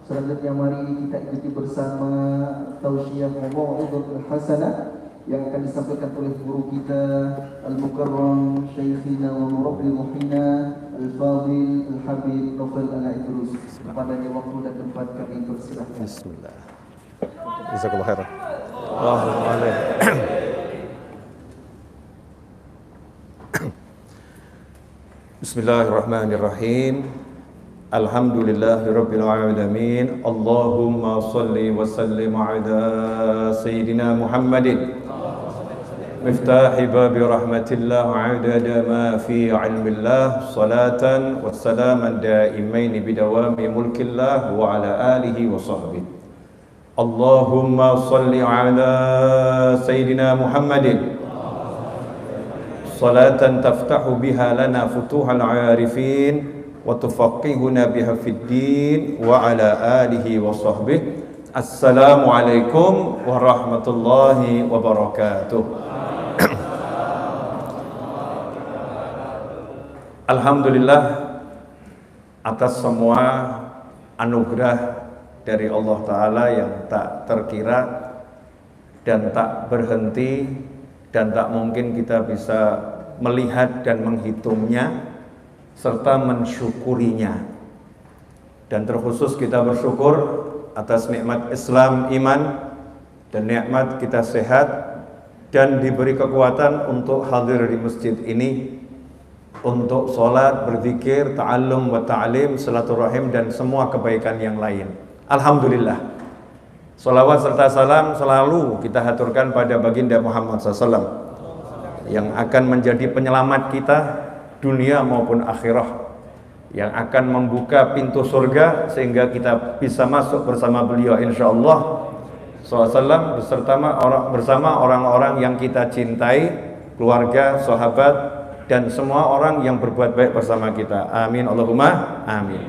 Selanjutnya mari kita ikuti bersama tausiah mau'izhatul hasanah yang akan disampaikan oleh guru kita Al-Mukarram Syekhina wa Murabbi Ruhina Al-Fadhil Al-Habib Novel Al-Idrus. Kepadanya waktu dan tempat kami persilahkan. Bismillah. Jazakallahu khairan. Allahumma amin. Bismillahirrahmanirrahim. Alhamdulillahirabbil alamin. Allahumma shalli wa sallim ala sayyidina Muhammadin miftahi babi rahmatillah adada ma fi ilmillah salatan wa salaman daimain bidawami mulkillah wa ala alihi wa sahbihi. Allahumma shalli ala sayyidina Muhammadin salatan taftahu biha lana futuhal arifin wa tufaqihuna biha fid din wa ala alihi wa sahbihi. Assalamu alaikum warahmatullahi wabarakatuh. Alhamdulillah atas semua anugerah dari Allah Ta'ala yang tak terkira dan tak berhenti dan tak mungkin kita bisa melihat dan menghitungnya serta mensyukurinya. Dan terkhusus kita bersyukur atas nikmat Islam, iman, dan nikmat kita sehat dan diberi kekuatan untuk hadir di masjid ini untuk sholat, berzikir, ta'allum wa ta'lim, silaturahim dan semua kebaikan yang lain. Alhamdulillah. Salawat serta salam selalu kita haturkan pada baginda Muhammad SAW yang akan menjadi penyelamat kita dunia maupun akhirah, yang akan membuka pintu surga sehingga kita bisa masuk bersama beliau insyaallah SAW bersama orang-orang yang kita cintai, keluarga, sahabat dan semua orang yang berbuat baik bersama kita. Amin Allahumma amin.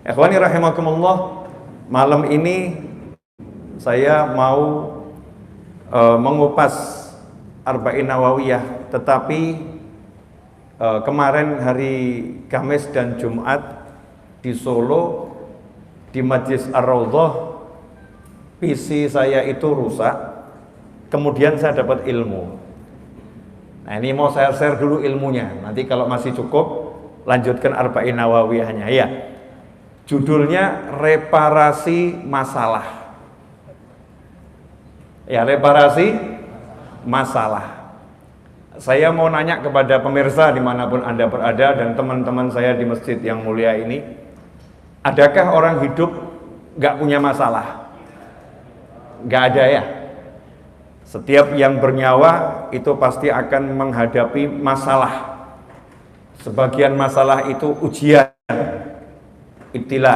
Ikhwani rahimakumullah, malam ini saya mau mengupas Arba'in Nawawiyah, tetapi kemarin hari Kamis dan Jumat di Solo di Majlis Ar-Raudhah PC saya itu rusak, kemudian saya dapat ilmu. Nah ini mau saya share dulu ilmunya, nanti kalau masih cukup lanjutkan Arba'in Nawawiyahnya ya. Judulnya reparasi masalah. Ya, reparasi masalah. Saya mau nanya kepada pemirsa dimanapun Anda berada dan teman-teman saya di masjid yang mulia ini, adakah orang hidup gak punya masalah? Gak ada ya. Setiap yang bernyawa itu pasti akan menghadapi masalah. Sebagian masalah itu ujian, ibtila.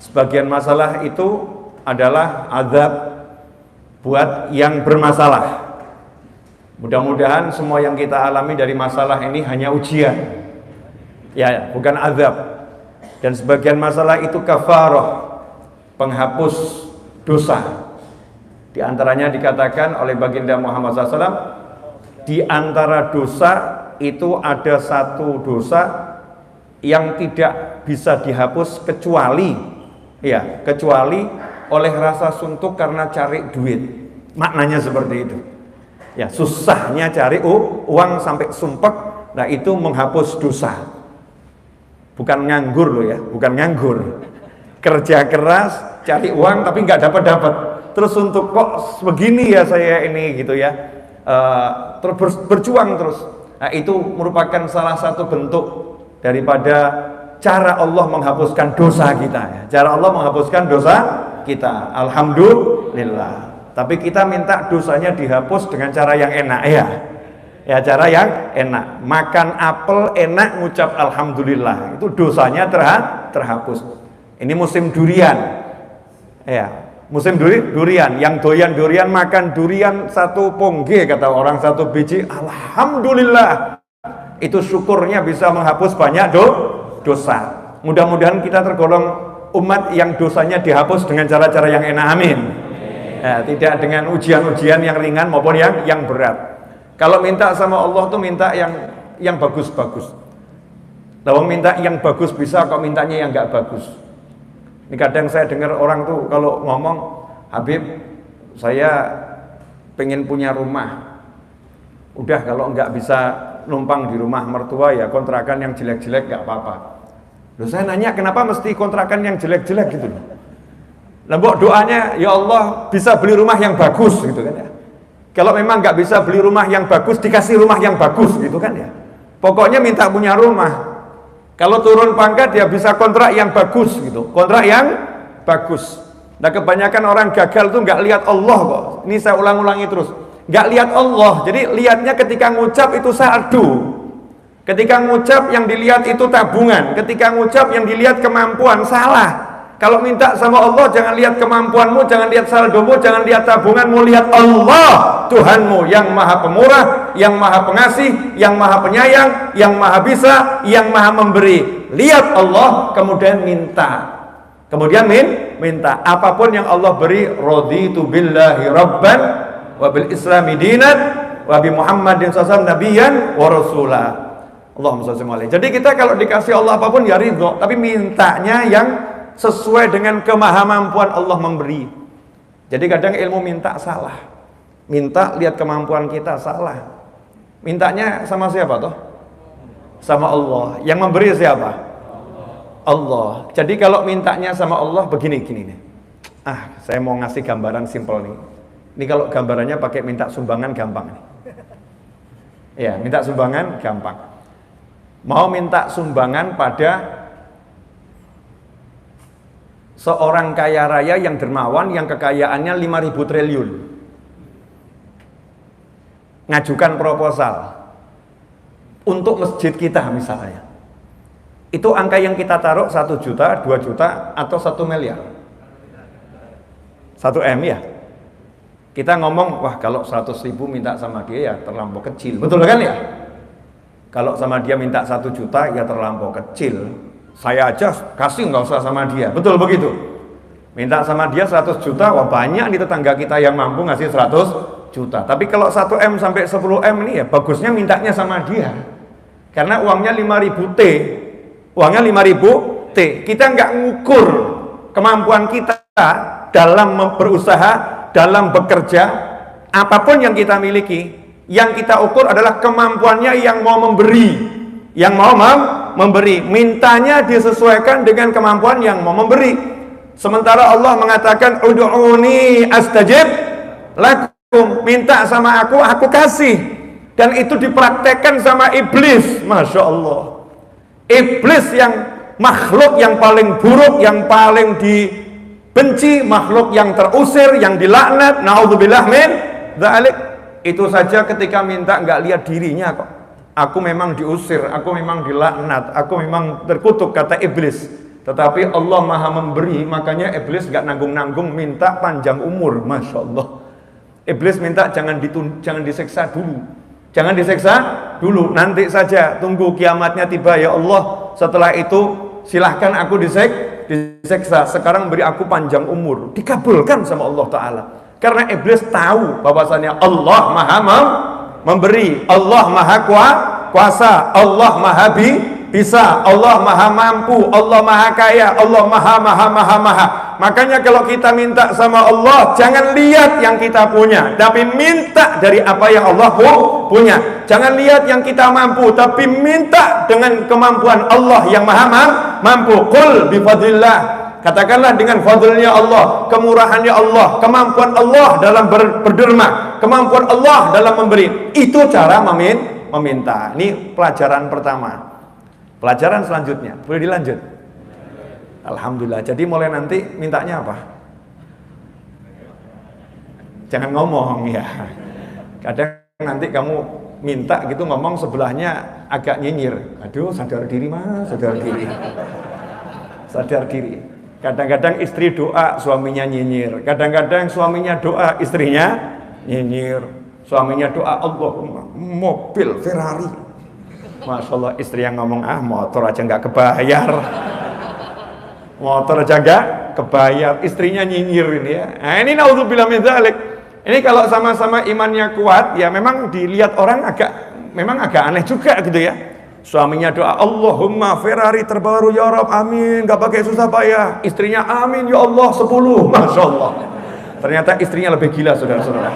Sebagian masalah itu adalah azab buat yang bermasalah. Mudah-mudahan semua yang kita alami dari masalah ini hanya ujian, ya, bukan azab. Dan sebagian masalah itu kafarah, penghapus dosa. Di antaranya dikatakan oleh baginda Muhammad SAW, di antara dosa itu ada satu dosa yang tidak bisa dihapus kecuali oleh rasa suntuk karena cari duit. Maknanya seperti itu. Ya, susahnya cari uang sampai sumpek, nah itu menghapus dosa. Bukan nganggur loh ya, bukan nganggur. Kerja keras, cari uang tapi nggak dapat. Terus untuk kok begini ya saya ini gitu ya. Terus berjuang terus. Nah itu merupakan salah satu bentuk daripada cara Allah menghapuskan dosa kita ya. Cara Allah menghapuskan dosa kita. Alhamdulillah. Tapi kita minta dosanya dihapus dengan cara yang enak ya. Ya, cara yang enak. Makan apel enak, ngucap alhamdulillah. Itu dosanya terhapus. Ini musim durian. Ya, musim durian. Yang doyan durian makan durian satu pongge kata orang, satu biji, alhamdulillah. Itu syukurnya bisa menghapus banyak dosa. Mudah-mudahan kita tergolong umat yang dosanya dihapus dengan cara-cara yang enak. Amin. Ya, tidak dengan ujian-ujian yang ringan maupun yang berat. Kalau minta sama Allah tuh minta yang bagus-bagus. Kalau minta yang bagus bisa, kok mintanya yang nggak bagus. Ini kadang saya dengar orang tuh kalau ngomong, Habib, saya pengen punya rumah. Udah kalau nggak bisa numpang di rumah mertua ya kontrakan yang jelek-jelek nggak apa-apa. Loh, saya nanya kenapa mesti kontrakan yang jelek-jelek gitu loh. Lah doanya, ya Allah bisa beli rumah yang bagus gitu kan ya. Kalau memang nggak bisa beli rumah yang bagus, dikasih rumah yang bagus gitu kan ya. Pokoknya minta punya rumah. Kalau turun pangkat ya bisa kontrak yang bagus gitu, kontrak yang bagus. Nah kebanyakan orang gagal tuh nggak lihat Allah kok. Ini saya ulang-ulangi terus, nggak lihat Allah. Jadi lihatnya ketika ngucap itu saldo, ketika ngucap yang dilihat itu tabungan, ketika ngucap yang dilihat kemampuan. Salah. Kalau minta sama Allah jangan lihat kemampuanmu, jangan lihat saldomu, jangan lihat tabunganmu, lihat Allah Tuhanmu yang maha pemurah, yang maha pengasih, yang maha penyayang, yang maha bisa, yang maha memberi. Lihat Allah kemudian minta. Kemudian minta apapun yang Allah beri. Raditu billahi rabban wa bil islami dinan wa bi Muhammadin sallallahu nabiyyan wa rasula. Allahumma shalli alaihi. Jadi kita kalau dikasih Allah apapun ya ridho, tapi mintanya yang sesuai dengan kemahamampuan Allah memberi. Jadi kadang ilmu minta salah. Minta lihat kemampuan kita salah. Mintanya sama siapa toh? Sama Allah. Yang memberi siapa? Allah. Jadi kalau mintanya sama Allah begini-gini nih. Saya mau ngasih gambaran simpel nih. Ini kalau gambarannya pakai minta sumbangan gampang nih. Ya, minta sumbangan gampang. Mau minta sumbangan pada seorang kaya raya yang dermawan, yang kekayaannya 5.000 triliun. Ngajukan proposal untuk masjid kita misalnya. Itu angka yang kita taruh 1 juta, 2 juta, atau 1 miliar? 1 M ya? Kita ngomong, wah kalau 100.000 minta sama dia ya terlampau kecil. Betul kan ya? Kalau sama dia minta 1 juta ya terlampau kecil. Saya aja kasih nggak usah sama dia. Betul begitu? Minta sama dia 100 juta, wah banyak di tetangga kita yang mampu ngasih 100 juta. Tapi kalau 1 M sampai 10 M ini ya bagusnya mintanya sama dia. Karena uangnya 5.000 T. Uangnya 5.000 T. Kita nggak ngukur kemampuan kita dalam berusaha, dalam bekerja, apapun yang kita miliki. Yang kita ukur adalah kemampuannya yang mau memberi. Yang mau memberi, mintanya disesuaikan dengan kemampuan yang mau memberi. Sementara Allah mengatakan ud'uni astajib lakum, minta sama aku kasih. Dan itu dipraktekkan sama iblis. Masya Allah, iblis yang makhluk yang paling buruk, yang paling dibenci, makhluk yang terusir, yang dilaknat, naudzubillah min dzalik. Itu saja ketika minta nggak lihat dirinya kok. Aku memang diusir, aku memang dilaknat, aku memang terkutuk, kata iblis. Tetapi Allah maha memberi, makanya iblis gak nanggung-nanggung minta panjang umur. Masya Allah. Iblis minta jangan disiksa dulu. Jangan disiksa dulu, nanti saja, tunggu kiamatnya tiba ya Allah. Setelah itu silahkan aku disiksa. Sekarang beri aku panjang umur. Dikabulkan sama Allah Ta'ala. Karena iblis tahu bahwasannya Allah maha memberi, Allah maha kuasa, Allah maha bisa, Allah maha mampu, Allah maha kaya, Allah maha. Makanya kalau kita minta sama Allah, jangan lihat yang kita punya, tapi minta dari apa yang Allah punya. Jangan lihat yang kita mampu, tapi minta dengan kemampuan Allah yang maha mampu. Qul bifadlillah, katakanlah dengan fadlnya Allah, kemurahannya Allah, kemampuan Allah dalam berderma, kemampuan Allah dalam memberi. Itu cara meminta. Ini pelajaran pertama. Pelajaran selanjutnya, boleh dilanjut? Alhamdulillah. Jadi mulai nanti mintanya apa? Jangan ngomong ya. Kadang nanti kamu minta gitu ngomong sebelahnya agak nyinyir. Aduh, sadar diri mas, sadar diri. Sadar diri. Kadang-kadang istri doa, suaminya nyinyir. Kadang-kadang suaminya doa, istrinya nyinyir. Suaminya doa, Allahumma mobil Ferrari. Masya Allah, istri yang ngomong, motor aja nggak kebayar. Motor aja nggak kebayar. Istrinya nyinyir ini ya. Nah, ini naudzubillah min dzalik. Ini kalau sama-sama imannya kuat, ya memang dilihat orang memang agak aneh juga gitu ya. Suaminya doa, Allahumma Ferrari terbaru ya Rob, amin, gak pakai susah payah. Istrinya, amin ya Allah 10, Masya Allah. Ternyata istrinya lebih gila, saudara-saudara.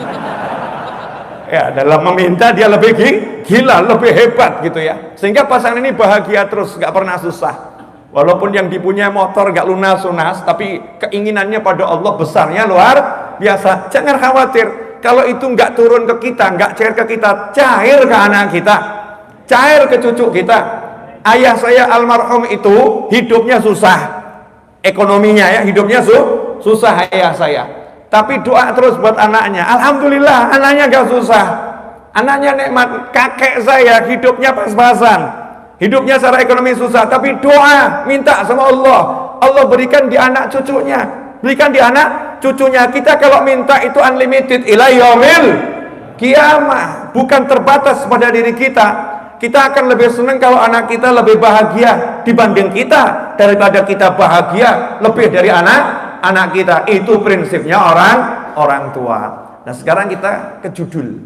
Ya, dalam meminta dia lebih gila, lebih hebat gitu ya. Sehingga pasangan ini bahagia terus, gak pernah susah. Walaupun yang dipunyai motor gak lunas-lunas, tapi keinginannya pada Allah besarnya luar biasa. Jangan khawatir, kalau itu gak turun ke kita, gak cair ke kita, cair ke anak kita, cair ke cucu kita. Ayah saya almarhum itu hidupnya susah, ekonominya ya, hidupnya susah ayah saya. Tapi doa terus buat anaknya. Alhamdulillah anaknya gak susah, anaknya nikmat. Kakek saya hidupnya pas-pasan, hidupnya secara ekonomi susah, tapi doa minta sama Allah, Allah berikan di anak cucunya, berikan di anak cucunya. Kita kalau minta itu unlimited ila yaumil kiamah, bukan terbatas pada diri kita. Kita akan lebih senang kalau anak kita lebih bahagia dibanding kita, daripada kita bahagia lebih dari anak kita. Itu prinsipnya orang tua. Nah sekarang kita ke judul,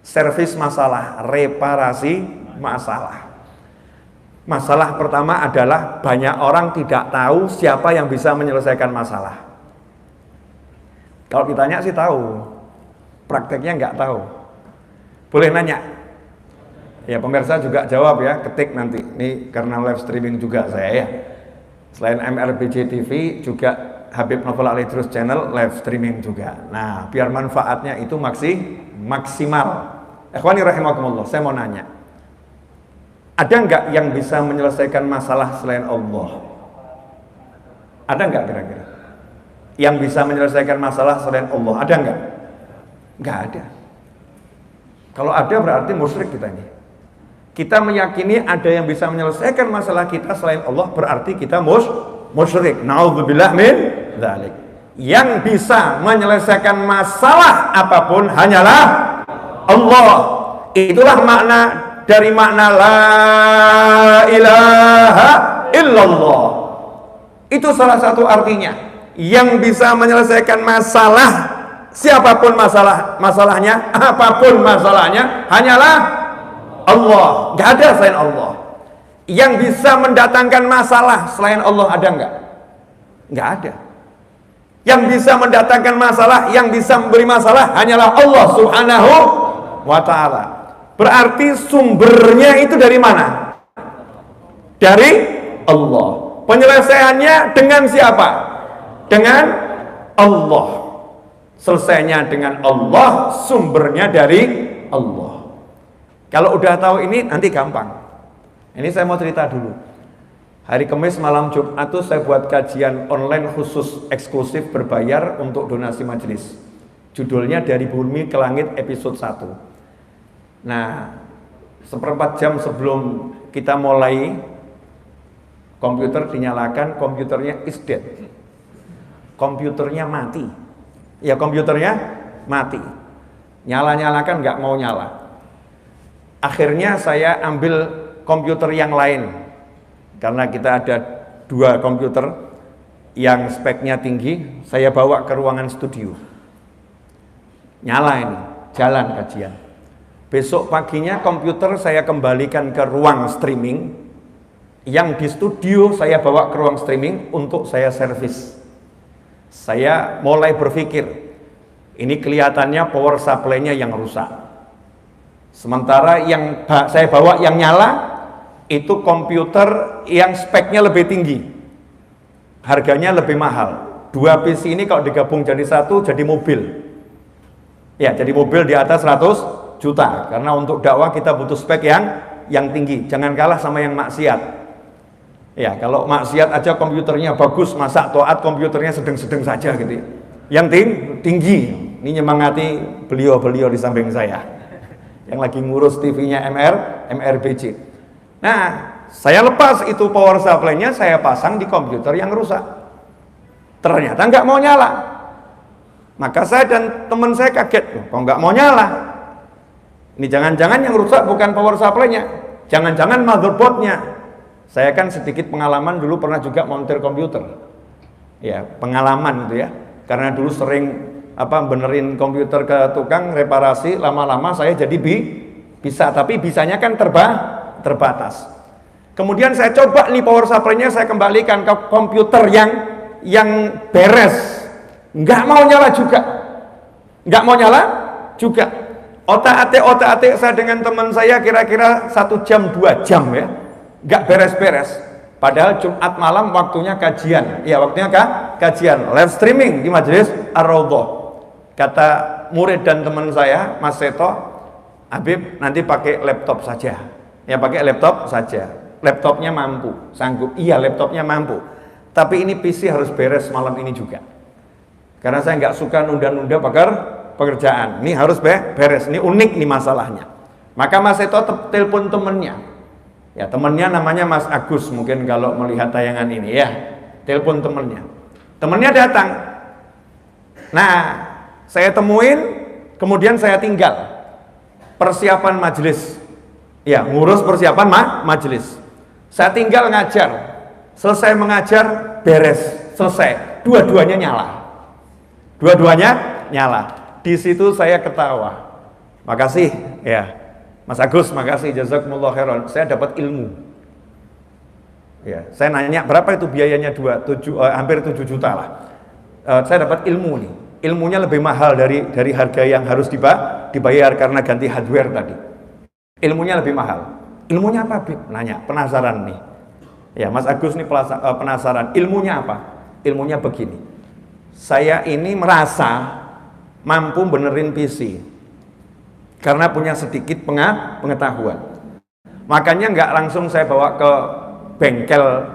servis masalah, reparasi masalah. Masalah pertama adalah banyak orang tidak tahu siapa yang bisa menyelesaikan masalah. Kalau ditanya sih tahu, prakteknya nggak tahu. Boleh nanya? Ya pemirsa juga jawab ya, ketik nanti. Ini karena live streaming juga saya ya. Selain MRBJ TV juga Habib Novel Al-Idrus Channel live streaming juga. Nah biar manfaatnya itu maksimal. Ikhwani rahimakumullah, saya mau nanya, ada nggak yang bisa menyelesaikan masalah selain Allah? Ada nggak kira-kira yang bisa menyelesaikan masalah selain Allah? Ada nggak? Nggak ada. Kalau ada berarti musyrik kita ini. Kita meyakini ada yang bisa menyelesaikan masalah kita selain Allah, berarti kita musyrik. Na'udzubillah min dzalik. Yang bisa menyelesaikan masalah apapun hanyalah Allah. Itulah makna dari makna la ilaha illallah. Itu salah satu artinya. Yang bisa menyelesaikan masalah, siapapun masalahnya, apapun masalahnya, hanyalah Allah. Gak ada selain Allah. Yang bisa mendatangkan masalah selain Allah ada nggak? Nggak ada. Yang bisa mendatangkan masalah, yang bisa memberi masalah hanyalah Allah Subhanahu wa ta'ala. Berarti sumbernya itu dari mana? Dari Allah. Penyelesaiannya dengan siapa? Dengan Allah. Selesainya dengan Allah, sumbernya dari Allah. Kalau udah tahu ini nanti gampang. Ini saya mau cerita dulu. Hari Kamis malam Jumat itu saya buat kajian online khusus eksklusif berbayar untuk donasi majelis. Judulnya Dari Bumi ke Langit episode 1. Nah, seperempat jam sebelum kita mulai, komputer dinyalakan, komputernya is dead. Komputernya mati. Ya komputernya mati. Nyala-nyalakan nggak mau nyala. Akhirnya saya ambil komputer yang lain, karena kita ada 2 komputer yang speknya tinggi. Saya bawa ke ruangan studio, nyala ini, jalan kajian. Besok paginya komputer saya kembalikan ke ruang streaming, yang di studio saya bawa ke ruang streaming untuk saya servis. Saya mulai berpikir, ini kelihatannya power supply-nya yang rusak. Sementara yang saya bawa yang nyala itu komputer yang speknya lebih tinggi, harganya lebih mahal. 2 PC ini kalau digabung jadi satu jadi mobil. Ya, jadi mobil di atas 100 juta. Karena untuk dakwah kita butuh spek yang tinggi. Jangan kalah sama yang maksiat. Ya, kalau maksiat aja komputernya bagus, masa taat komputernya sedang-sedang saja gitu ya. Yang tinggi. Ini nyemangati beliau-beliau di samping saya yang lagi ngurus TV-nya MRBJ. Nah, saya lepas itu power supply-nya, saya pasang di komputer yang rusak. Ternyata nggak mau nyala. Maka saya dan teman saya kaget, kok nggak mau nyala? Ini jangan-jangan yang rusak bukan power supply-nya, jangan-jangan motherboard-nya. Saya kan sedikit pengalaman, dulu pernah juga montir komputer. Ya, pengalaman itu ya. Karena dulu sering benerin komputer ke tukang reparasi, lama-lama saya jadi bisa, tapi bisanya kan terbatas. Kemudian saya coba nih power supply-nya saya kembalikan ke komputer yang beres. Nggak mau nyala juga. Otak-atik saya dengan teman saya kira-kira 1 jam 2 jam ya, nggak beres-beres. Padahal Jumat malam waktunya kajian, kajian live streaming di Majelis Ar-Raudhah. Kata murid dan teman saya, Mas Seto, Habib nanti pakai laptop saja. Ya pakai laptop saja. Laptopnya mampu, sanggup. Iya laptopnya mampu. Tapi ini PC harus beres malam ini juga. Karena saya nggak suka nunda-nunda pekerjaan. Ini harus beres. Ini unik nih masalahnya. Maka Mas Seto telepon temennya. Ya temennya namanya Mas Agus. Mungkin kalau melihat tayangan ini ya. Telepon temennya. Temennya datang. Nah saya temuin. Kemudian saya tinggal. Persiapan majelis. Ya ngurus persiapan majelis. Saya tinggal ngajar. Selesai mengajar beres. Selesai. Dua-duanya nyala. Di situ saya ketawa. Makasih ya Mas Agus, makasih jazakumullah khairan. Saya dapat ilmu. Ya, saya nanya berapa itu biayanya hampir 7 juta lah. Saya dapat ilmu nih. Ilmunya lebih mahal dari harga yang harus dibayar karena ganti hardware tadi. Ilmunya lebih mahal. Ilmunya apa, Bib? Nanya, penasaran nih. Ya, Mas Agus nih penasaran. Ilmunya apa? Ilmunya begini. Saya ini merasa mampu benerin PC karena punya sedikit pengetahuan. Makanya nggak langsung saya bawa ke bengkel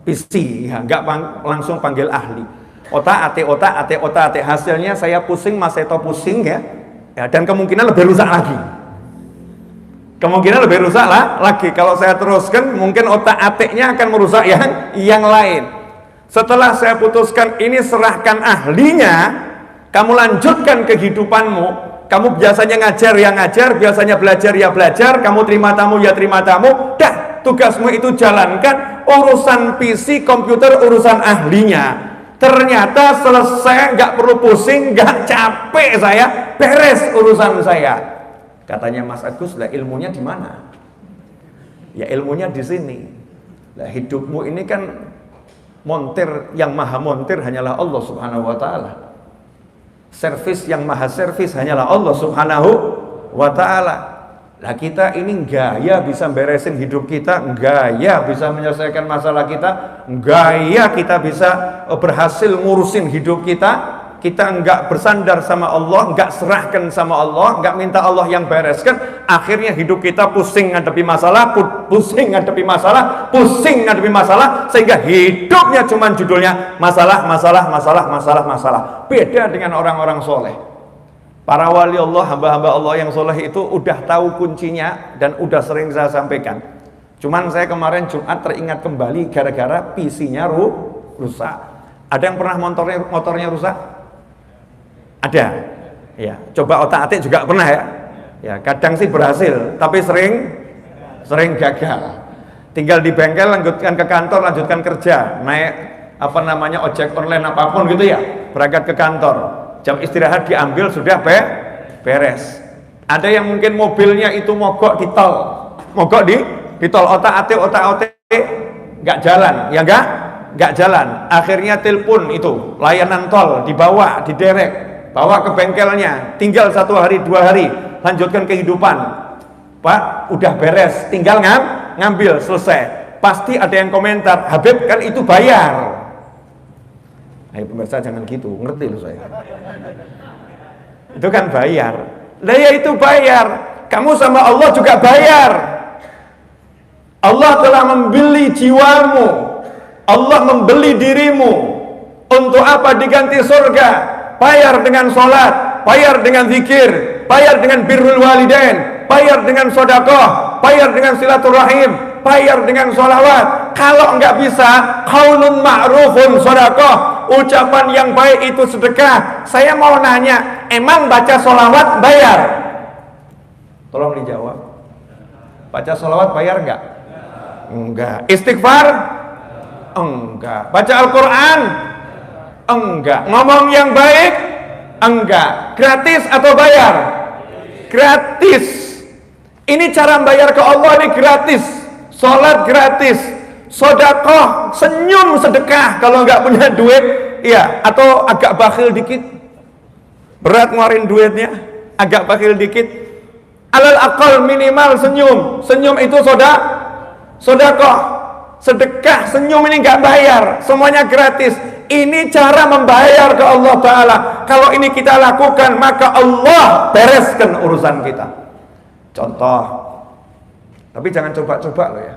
PC, ya, nggak langsung panggil ahli. Otak-atik. Hasilnya saya pusing, Mas Seto pusing ya, dan kemungkinan lebih rusak lagi. Kalau saya teruskan, mungkin otak-atiknya akan merusak yang lain. Setelah saya putuskan ini serahkan ahlinya, kamu lanjutkan kehidupanmu. Kamu biasanya ngajar ya ngajar, biasanya belajar ya belajar, kamu terima tamu ya terima tamu. Dah, tugasmu itu jalankan. Urusan PC, komputer, urusan ahlinya. Ternyata selesai, nggak perlu pusing, nggak capek saya, beres urusan saya. Katanya Mas Agus, lah ilmunya di mana? Ya ilmunya di sini. Lah hidupmu ini kan montir, yang maha montir hanyalah Allah Subhanahu wa ta'ala. Servis yang maha servis hanyalah Allah Subhanahu wa ta'ala. Lah kita ini gaya bisa beresin hidup kita, gaya bisa menyelesaikan masalah kita, gaya kita bisa berhasil ngurusin hidup kita. Kita enggak bersandar sama Allah, enggak serahkan sama Allah, enggak minta Allah yang bereskan. Akhirnya hidup kita pusing ngadepi masalah, sehingga hidupnya cuma judulnya masalah. Beda dengan orang-orang soleh. Para wali Allah, hamba-hamba Allah yang soleh itu udah tahu kuncinya dan udah sering saya sampaikan. Cuman saya kemarin Jumat teringat kembali gara-gara PC-nya rusak. Ada yang pernah motornya rusak? Ada, ya. Coba otak-atik juga pernah ya. Ya, kadang sih berhasil, tapi sering gagal. Tinggal di bengkel, lanjutkan ke kantor, lanjutkan kerja, naik ojek online apapun gitu ya, berangkat ke kantor. Jam istirahat diambil sudah beres. Ada yang mungkin mobilnya itu mogok di tol, otak-atik nggak jalan, ya nggak jalan. Akhirnya telepon itu layanan tol, dibawa, diderek. Bawa ke bengkelnya, tinggal 1 hari 2 hari, lanjutkan kehidupan. Pak, udah beres, tinggal ngambil, selesai. Pasti ada yang komentar, Habib kan itu bayar. Ayo pemirsa jangan gitu, ngerti loh saya. Itu kan bayar. Lah ya itu bayar. Kamu sama Allah juga bayar. Allah telah membeli jiwamu. Allah membeli dirimu. Untuk apa diganti surga? Bayar dengan sholat, bayar dengan zikir, bayar dengan birrul walidain, bayar dengan sedekah, bayar dengan silaturahim, bayar dengan sholawat. Kalau enggak bisa, qaulun ma'rufun sedekah, ucapan yang baik itu sedekah. Saya mau nanya, emang baca sholawat bayar? Tolong dijawab. Baca sholawat bayar enggak? Enggak. Istighfar? Enggak. Baca Al-Quran? Enggak. Ngomong yang baik? Enggak. Gratis atau bayar? Gratis. Ini cara bayar ke Allah ini gratis. sholat gratis, sedekah, senyum sedekah kalau nggak punya duit, ya, atau agak bakhil dikit, berat ngeluarin duitnya, agak bakhil dikit, alal aqal minimal senyum itu sedekah, sedekah, senyum ini nggak bayar, semuanya gratis. Ini cara membayar ke Allah Ta'ala. Kalau ini kita lakukan, maka Allah bereskan urusan kita. Contoh, tapi jangan coba-coba loh ya.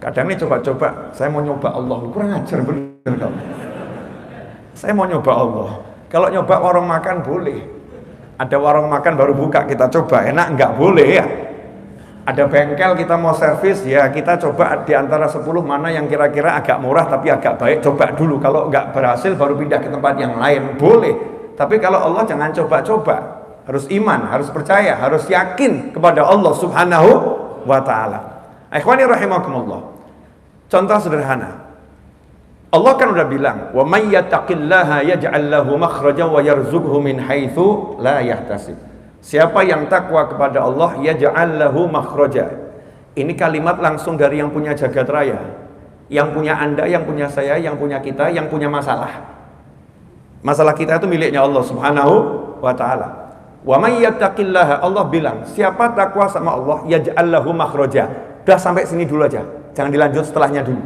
Kadang ini coba-coba, saya mau nyoba Allah, kurang ajar bener kamu. Saya mau nyoba Allah. Kalau nyoba warung makan boleh. Ada warung makan baru buka, kita coba, enak nggak boleh ya. Ada bengkel kita mau servis, ya kita coba di antara 10 mana yang kira-kira agak murah tapi agak baik, coba dulu. Kalau nggak berhasil baru pindah ke tempat yang lain, boleh. Tapi kalau Allah jangan coba-coba, harus iman, harus percaya, harus yakin kepada Allah Subhanahu wa ta'ala. Ikhwani rahimakumullah, contoh sederhana, Allah kan udah bilang, wa may yattaqillaha yaj'al lahu makhrajan wa yarzuqhu min haitsu la yahtasib. Siapa yang takwa kepada Allah, yaj'al lahu makhraja. Ini kalimat langsung dari yang punya jagat raya, yang punya Anda, yang punya saya, yang punya kita, yang punya masalah. Masalah kita itu miliknya Allah Subhanahu wa ta'ala. Wa may yattaqillaha, Allah bilang, siapa takwa sama Allah, yaj'al lahu makhraja. Udah sampai sini dulu aja, jangan dilanjut setelahnya dulu.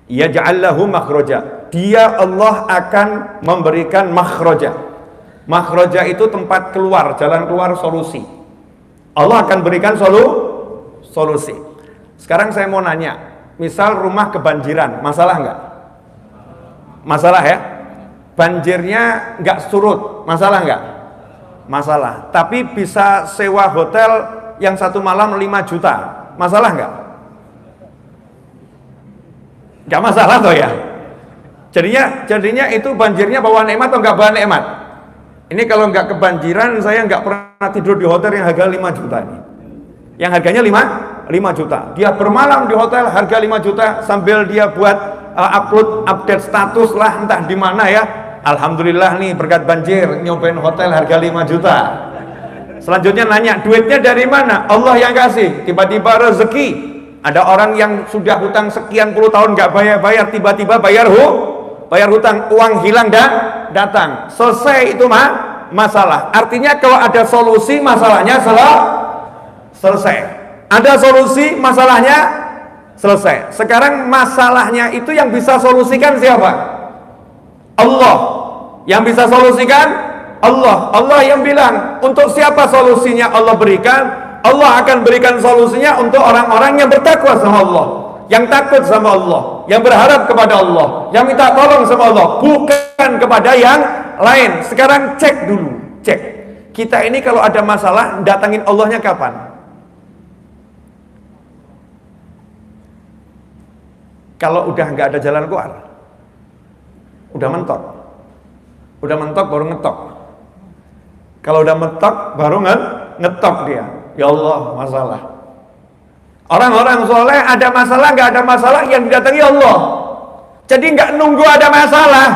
Yaj'al lahu makhraja. Dia Allah akan memberikan makhraja. Makhraja itu tempat keluar, jalan keluar, solusi. Allah akan berikan solusi. Sekarang saya mau nanya, misal rumah kebanjiran, masalah nggak? Masalah ya? Banjirnya nggak surut, masalah nggak? Masalah. Tapi bisa sewa hotel yang 1 malam 5 juta, masalah nggak? Nggak masalah toh ya? Jadinya itu banjirnya bawa nikmat atau nggak bawa nikmat? Ini kalau nggak kebanjiran, saya nggak pernah tidur di hotel yang harga 5 juta ini. Yang harganya 5 juta. Dia bermalam di hotel harga 5 juta sambil dia buat update status lah entah di mana ya. Alhamdulillah nih berkat banjir nyobain hotel harga 5 juta. Selanjutnya nanya, duitnya dari mana? Allah yang kasih. Tiba-tiba rezeki. Ada orang yang sudah hutang sekian puluh tahun nggak bayar, tiba-tiba bayar hutang, uang hilang datang, selesai itu masalah. Artinya kalau ada solusi, masalahnya selesai. Ada solusi, masalahnya selesai. Sekarang masalahnya itu yang bisa solusikan siapa? Allah. Yang bisa solusikan Allah. Allah yang bilang, untuk siapa solusinya Allah berikan? Allah akan berikan solusinya untuk orang-orang yang bertakwa sama Allah, yang takut sama Allah, yang berharap kepada Allah, yang minta tolong sama Allah, bukan kepada yang lain. Sekarang cek dulu, cek. Kita ini kalau ada masalah, datangin Allahnya kapan? Kalau udah nggak ada jalan keluar, udah mentok baru ngetok. Kalau udah mentok baru ngetok dia. Ya Allah, masalah. Orang-orang soleh ada masalah, nggak ada masalah, yang didatangi Allah. Jadi nggak nunggu ada masalah,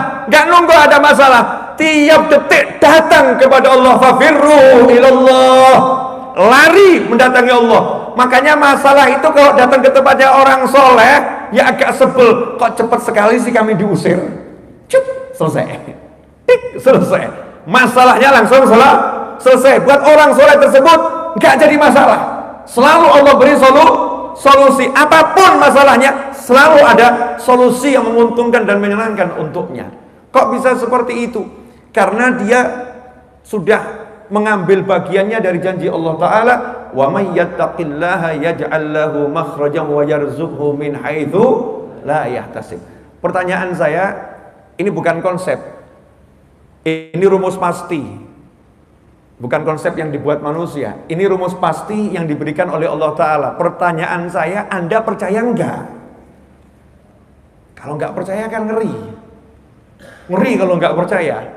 tiap detik datang kepada Allah. Fafirru ilallah, lari mendatangi Allah. Makanya masalah itu kalau datang ke tempatnya orang soleh, ya agak sebel. Kok cepat sekali sih kami diusir? Selesai. Selesai. Masalahnya langsung selesai. Buat orang soleh tersebut nggak jadi masalah. Selalu Allah beri solusi. Apapun masalahnya, selalu ada solusi yang menguntungkan dan menyenangkan untuknya. Kok bisa seperti itu? Karena dia sudah mengambil bagiannya dari janji Allah Ta'ala, wa may yattaqillaha yaj'al lahu makhrajan wa yarzuqhu min haitsu la yahtasib. Pertanyaan saya, ini bukan konsep, ini rumus pasti. Bukan konsep yang dibuat manusia. Ini rumus pasti yang diberikan oleh Allah Ta'ala. Pertanyaan saya, Anda percaya enggak? Kalau enggak percaya kan ngeri. Ngeri kalau enggak percaya.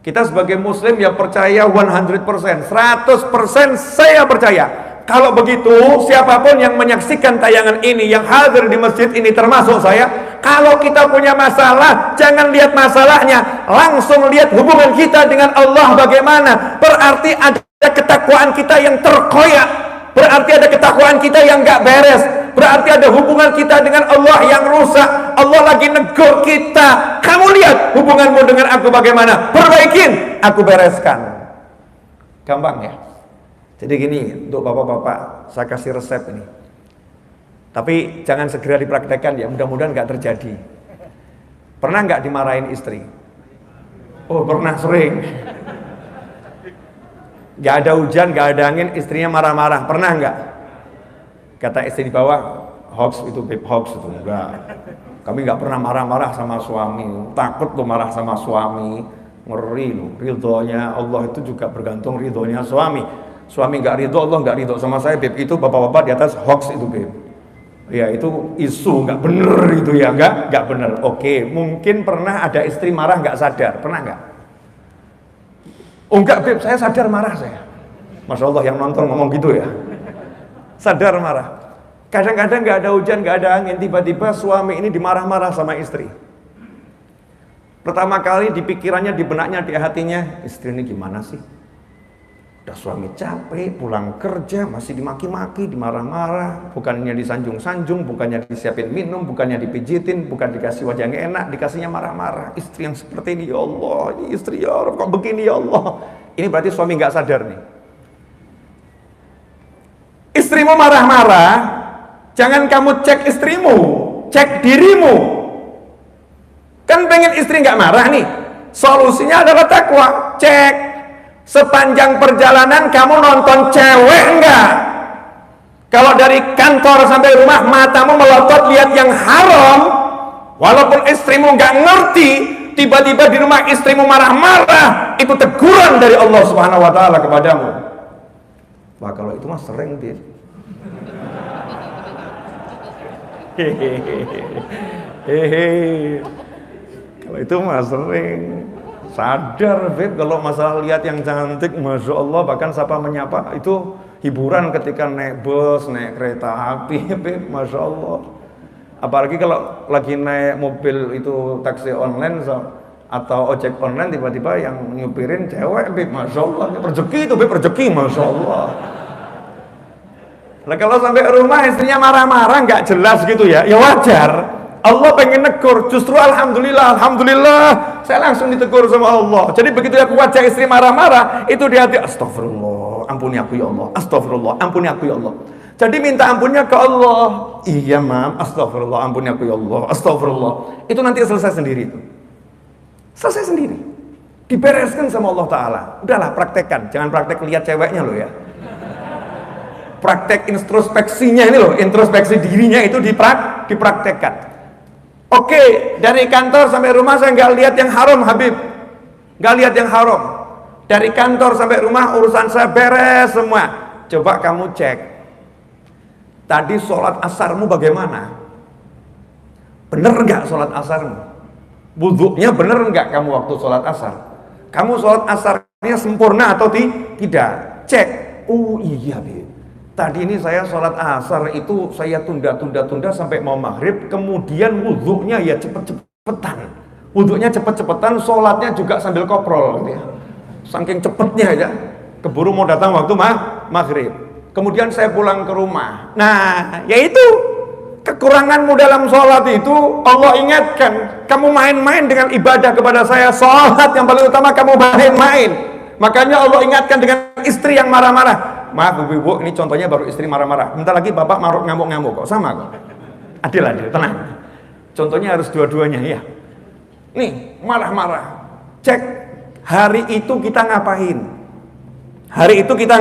Kita sebagai muslim ya percaya 100%. 100% saya percaya. Kalau begitu, siapapun yang menyaksikan tayangan ini, yang hadir di masjid ini termasuk saya, kalau kita punya masalah, jangan lihat masalahnya, langsung lihat hubungan kita dengan Allah bagaimana. Berarti ada ketakwaan kita yang terkoyak. berarti ada ketakwaan kita yang nggak beres, berarti ada hubungan kita dengan Allah yang rusak. Allah lagi negur kita, kamu lihat hubunganmu dengan aku bagaimana, perbaikin, aku bereskan. Gampang ya. Jadi gini, untuk bapak-bapak saya kasih resep ini, tapi jangan segera dipraktekkan ya, mudah-mudahan nggak terjadi. Pernah nggak dimarahin istri? Oh pernah, sering. Nggak ada hujan, nggak ada angin, istrinya marah-marah, pernah nggak? Kata istri di bawah, hoax itu, babe, hoax itu. Enggak, kami nggak pernah marah-marah sama suami, takut tuh marah sama suami, ngeri loh. Ridhonya Allah itu juga bergantung ridhonya suami. Suami nggak ridho, Allah nggak ridho sama saya, babe. Itu bapak-bapak di atas hoax itu, babe. Ya itu isu, nggak bener itu ya, nggak bener. Oke, mungkin pernah ada istri marah nggak sadar, pernah nggak? Oh enggak, babe, saya sadar marah saya. Masya Allah, yang nonton ngomong gitu ya, sadar marah. Kadang-kadang nggak ada hujan, nggak ada angin, tiba-tiba suami ini dimarah-marah sama istri. Pertama kali di pikirannya, di benaknya, di hatinya, istri ini gimana sih? Udah suami capek, pulang kerja, masih dimaki-maki, dimarah-marah, bukannya disanjung-sanjung, bukannya disiapin minum, bukannya dipijitin, bukan dikasih wajah yang enak, dikasihnya marah-marah. Istri yang seperti ini, ya Allah, ini istri ya Allah, kok begini ya Allah. Ini berarti suami nggak sadar nih. Istrimu marah-marah, jangan kamu cek istrimu, cek dirimu. Kan pengen istri nggak marah nih, solusinya adalah takwa. Cek sepanjang perjalanan kamu nonton cewek enggak? Kalau dari kantor sampai rumah matamu melotot lihat yang haram, walaupun istrimu nggak ngerti, tiba-tiba di rumah istrimu marah-marah, itu teguran dari Allah Subhanahu wa taala kepadamu. Wah, kalau itu mah sering, Dir. Kalau itu mah sering. Sadar, Beb, kalau masalah lihat yang cantik, Masya Allah, bahkan sapa menyapa, itu hiburan ketika naik bus, naik kereta api, Beb, Masya Allah. Apalagi kalau lagi naik mobil itu taksi online atau ojek online, tiba-tiba yang nyupirin cewek, Beb, Masya Allah. Rezeki itu, Beb, rezeki, Masya Allah. Nah kalau sampai rumah istrinya marah-marah, nggak jelas gitu ya, ya wajar. Allah pengen negur, justru alhamdulillah, saya langsung ditegur sama Allah. Jadi begitu aku wajah istri marah-marah, itu di hati, astagfirullah, ampuni aku ya Allah, astagfirullah, ampuni aku ya Allah. Jadi minta ampunnya ke Allah. Iya mam, astagfirullah, ampuni aku ya Allah, astagfirullah. Itu nanti selesai sendiri itu. Selesai sendiri. Dibereskan sama Allah Ta'ala. Udahlah praktekkan, jangan praktek lihat ceweknya loh ya. Praktek introspeksinya ini loh, introspeksi dirinya itu dipraktekkan. Oke, dari kantor sampai rumah saya nggak lihat yang haram, Habib. Nggak lihat yang haram. Dari kantor sampai rumah urusan saya beres semua. Coba kamu cek. Tadi sholat asarmu bagaimana? Bener nggak sholat asarmu? Wudhunya bener nggak kamu waktu sholat asar? Kamu sholat asarnya sempurna atau tidak? Cek. Oh iya, Habib. Tadi ini saya sholat asar itu saya tunda sampai mau maghrib, kemudian wudhunya ya cepet-cepetan, wudhunya cepet-cepetan, sholatnya juga sambil koprol gitu ya. Saking cepetnya aja, keburu mau datang waktu maghrib. Kemudian saya pulang ke rumah. Nah, yaitu kekuranganmu dalam sholat itu Allah ingatkan. Kamu main-main dengan ibadah kepada saya, sholat yang paling utama kamu main-main. Makanya Allah ingatkan dengan istri yang marah-marah. Maaf ibu, ini contohnya baru istri marah-marah. Bentar lagi bapak maruk ngamuk-ngamuk kok, sama kok. Adil, tenang. Contohnya harus dua-duanya ya. Nih, marah-marah. Cek, hari itu kita ngapain? Hari itu kita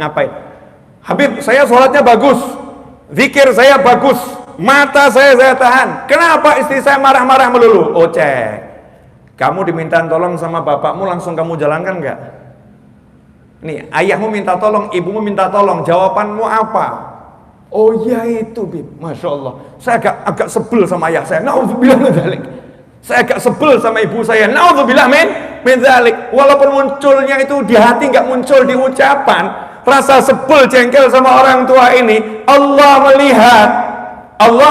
ngapain? Habib, saya sholatnya bagus, zikir saya bagus, mata saya tahan. Kenapa istri saya marah-marah melulu? Oh cek, kamu diminta tolong sama bapakmu, langsung kamu jalankan nggak? Nih, ayahmu minta tolong, ibumu minta tolong, jawabanmu apa? Oh ya itu, Bib. Masya Allah. Saya agak sebel sama ayah saya. Na'udzubillah min dzalik. Saya agak sebel sama ibu saya. Na'udzubillah min dzalik. Walaupun munculnya itu di hati, nggak muncul di ucapan. Rasa sebel, jengkel sama orang tua ini, Allah melihat. Allah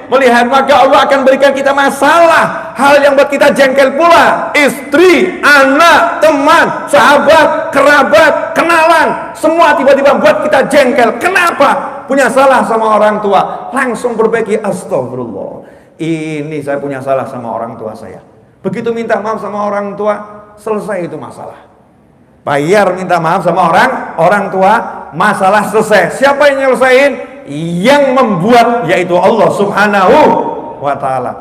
melihat, maka Allah akan berikan kita masalah. hal yang buat kita jengkel pula. Istri, anak, teman, sahabat, kerabat, kenalan, semua tiba-tiba buat kita jengkel. Kenapa? Punya salah sama orang tua, langsung perbaiki. Astagfirullah, ini saya punya salah sama orang tua saya. Begitu minta maaf sama orang tua, selesai itu masalah. Bayar minta maaf sama orang tua, masalah selesai. Siapa yang nyelesain? Yang membuat, yaitu Allah Subhanahu wa ta'ala.